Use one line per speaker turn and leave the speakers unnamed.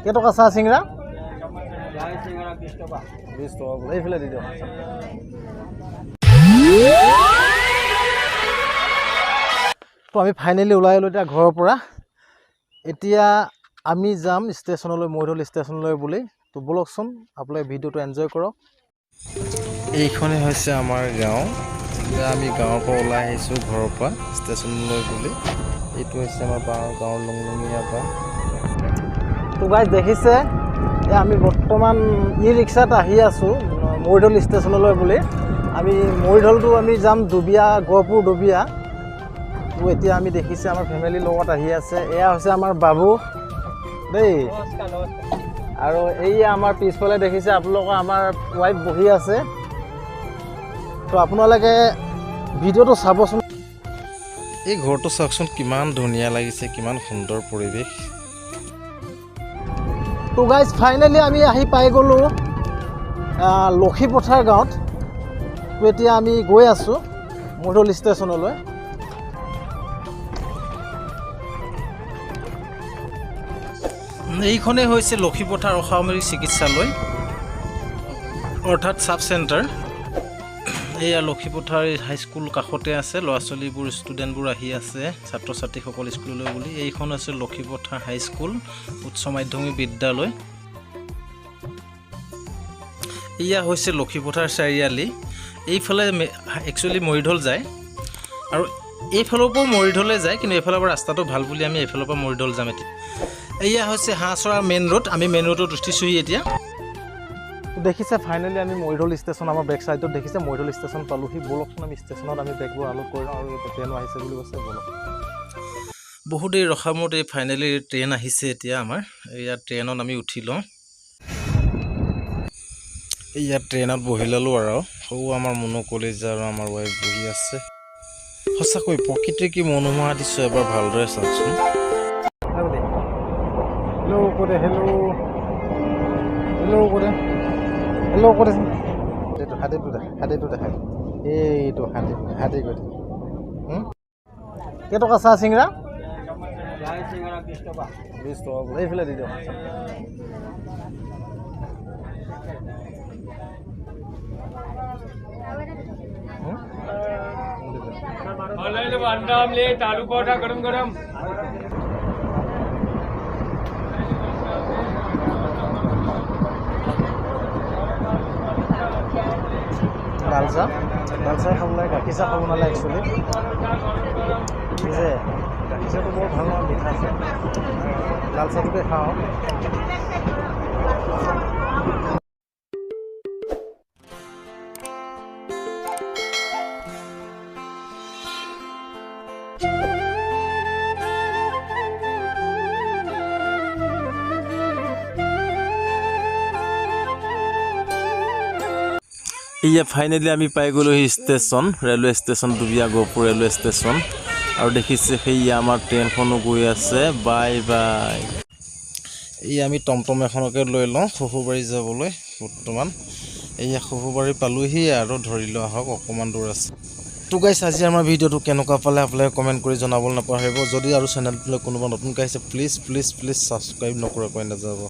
কেইটকা চাহ চিংৰা?
20 টকা।
20 টকা বোলে, এইফালে দি দিয়ক। তো আমি ফাইনেলি ওলাই আহিলোঁ এতিয়া ঘৰৰ পৰা। এতিয়া আমি যাম ষ্টেচনলৈ, মৰিধল ষ্টেচনলৈ বুলি। তো বলকচোন আপোনালোকে ভিডিঅ'টো এনজয় কৰক। এইখনেই হৈছে আমাৰ গাঁও। এতিয়া আমি গাঁৱৰ পৰা ওলাই আহিছোঁ ঘৰৰ পৰা ষ্টেচনলৈ বুলি। এইটো হৈছে আমাৰ গাঁৱৰ লংলঙীয়া গাঁও। তো গাইজ দেখিছে, আমি বৰ্তমান ই ৰিক্সাত আহি আছোঁ মৰিধল ষ্টেচনলৈ বুলি। আমি মৰিধলটো আমি যাম ডুবিয়া, গহপুৰ ডুবিয়া। তো এতিয়া আমি দেখিছে আমাৰ ফেমিলিৰ লগত আহি আছে। এয়া হৈছে আমাৰ বাবু দেই, আৰু এই আমাৰ পিছফালে দেখিছে আপোনালোকৰ আমাৰ ৱাইফ বহি আছে। তো আপোনালোকে ভিডিঅ'টো চাবচোন। এই ঘৰটো চাওকচোন, কিমান ধুনীয়া লাগিছে, কিমান সুন্দৰ পৰিৱেশ। তো গাইজ ফাইনেলি আমি আহি পাই গ'লোঁ লক্ষীপথাৰ গাঁৱত। তো এতিয়া আমি গৈ আছোঁ মৰিধল ষ্টেচনলৈ। এইখনেই হৈছে লক্ষীপথাৰ অসামৰিক চিকিৎসালয়, অৰ্থাৎ চাব চেণ্টাৰ। এয়া লক্ষীপথাৰ হাইস্কুল কাষতে আছে। ল'ৰা ছোৱালীবোৰ, ষ্টুডেণ্টবোৰ আহি আছে, ছাত্ৰ ছাত্ৰীসকল স্কুললৈ বুলি। এইখন আছে লক্ষীপথাৰ হাইস্কুল উচ্চ মাধ্যমিক বিদ্যালয়। এয়া হৈছে লক্ষীপথাৰ চাৰিআলি। এইফালে একচুৱেলি মৰিধল যায়, আৰু এইফালৰ পৰাও মৰিধলে যায়, কিন্তু এইফালৰ পৰা ৰাস্তাটো ভাল বুলি আমি এইফালৰ পৰা মৰিধল যাম এতিয়া। এয়া হৈছে হাঁহচৰা মেইন ৰোড। আমি মেইন ৰোডত উঠিছোঁহি এতিয়া। দেখিছে ফাইনেলি আমি মৰিধল ষ্টেচন, আমাৰ বেক চাইডত দেখিছে মৰিধল ষ্টেচন পালোহি। বলকচোন আমি ষ্টেচনত আমি বেগবোৰ আলোড কৰি লওঁ, আৰু ট্ৰেইনো আহিছে বুলি কৈছে। বলক, বহুত দেৰি ৰখাৰ মূৰত এই ফাইনেলি ট্ৰেইন আহিছে এতিয়া আমাৰ। ইয়াত ট্ৰেইনত আমি উঠি লওঁ। ইয়াত ট্ৰেইনত বহি ল'লোঁ, আৰু সৌ আমাৰ মুনু কলিজা আৰু আমাৰ ৱাইফ বহি আছে। সঁচাকৈ প্ৰকৃতিৰ কি মনোমোহা দৃশ্য এবাৰ ভালদৰে চাওকচোন। হেল্ল' কৰে, হেল্ল' হেল্ল' কৰে, হেল্ল' কৰেচোন। এইটো হাতীটো দেখা, হাতীটো দেখা, এইটো হাতী, হাতী কৰি কেইটকা চাহ চিংৰা?
20 টকা।
20 টকা বোলে, এইফালে দি দিয়ক।
अंडा आमलेट, आलू पराठा गरम गरम।
লাল চাহ, লাল চাহ খাব লাগে, গাখীৰ চাহ খাব নালাগে একচুৱেলি। বুজিছে, গাখীৰ চাহটো বৰ ভাল নহয়, মিঠা আছে। লাল চাহটোকে খাওঁ। এয়া ফাইনেলি আমি পাই গ'লোহি ষ্টেচন, ৰেলৱে ষ্টেচন, ডুবিয়া গহপুৰ ৰেলৱে ষ্টেচন। আৰু দেখিছে সেয়া আমাৰ ট্ৰেইনখনো গৈ আছে। Bye bye. এই আমি টমটম এখনকে লৈ লওঁ শহুবাৰী যাবলৈ বৰ্তমান। এয়া শহুবাৰী পালোহি, আৰু ধৰি লোৱা হওক অকণমান দূৰ আছে। তো গাইছ, আজি আমাৰ ভিডিঅ'টো কেনেকুৱা পালে আপোনালোকে কমেণ্ট কৰি জনাবলৈ নাপাহৰিব। যদি আৰু চেনেলটোলৈ কোনোবা নতুনকৈ আহিছে, প্লিজ প্লিজ প্লিজ ছাবস্ক্ৰাইব নকৰাকৈ নাযাব।